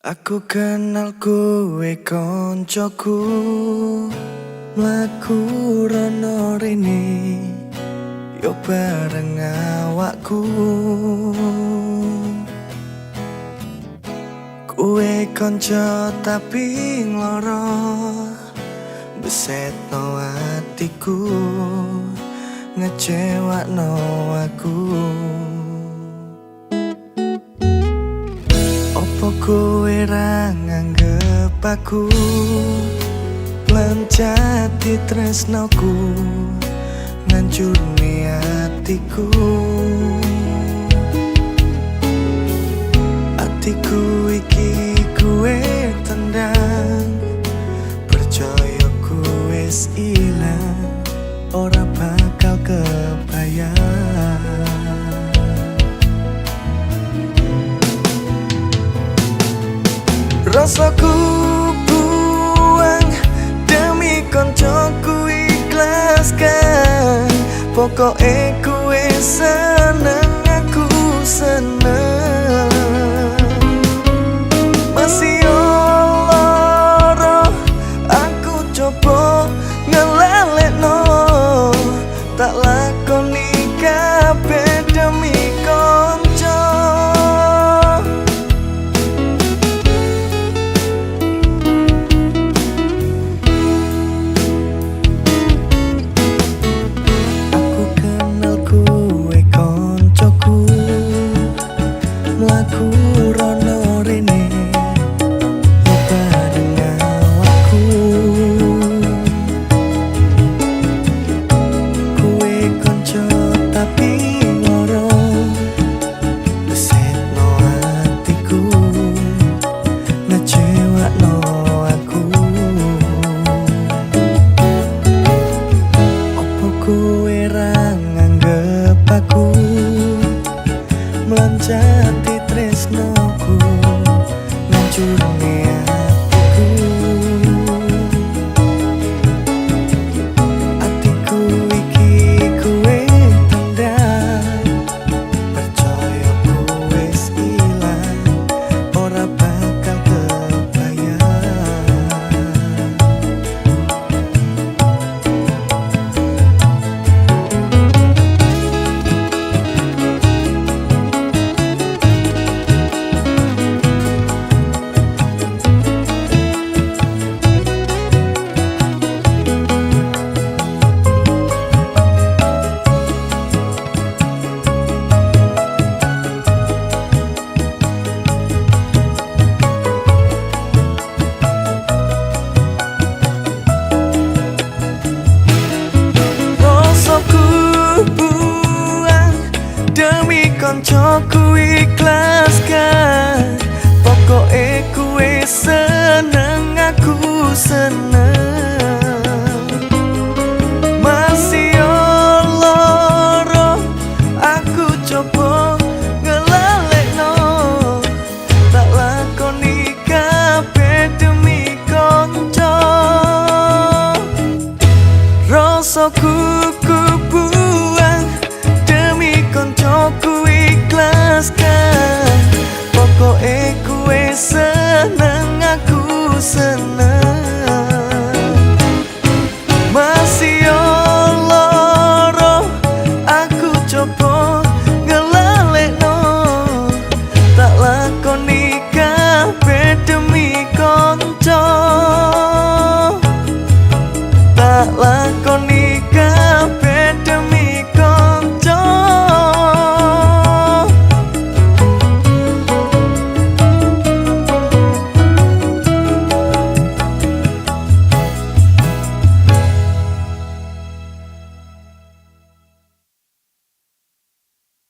Aku kenal kowe koncoku mlaku rono rene yo bareng awakku. Kowe konco tapi ngloro besetno atiku ngecewakno aku. Opo kowe ra nganggep aku lancati tresnoku ngancurne atiku. Atiku iki kowe tendang, percaya ku wis ilang, ora bakal kebayang. Rasaku buang demi koncoku ikhlaskan. Pokoke kowe seneng aku seneng. Masih loro aku coba ngelelekno, tak lakoni kabeh demi konco. Mlaku rono rene yo bareng awakku. Kowe konco tapi loro besetno atiku ngecewakno aku. Opo kowe ra nganggep aku melancati tresnoku ngancurne atiku. Atiku iki kowe tendang, percaya ku wis ilang, ora bakal kebayang. Koncoku ikhlaskan, pokoke kowe seneng aku seneng. Masih loro aku coba ngelalekno, tak lakoni kabeh demi konco. Rasaku kubuang demi koncoku ikhlaskan, pokoke kowe seneng aku seneng. Masih loro aku coba ngelalekno, tak lakoni kabeh demi konco, tak lakoni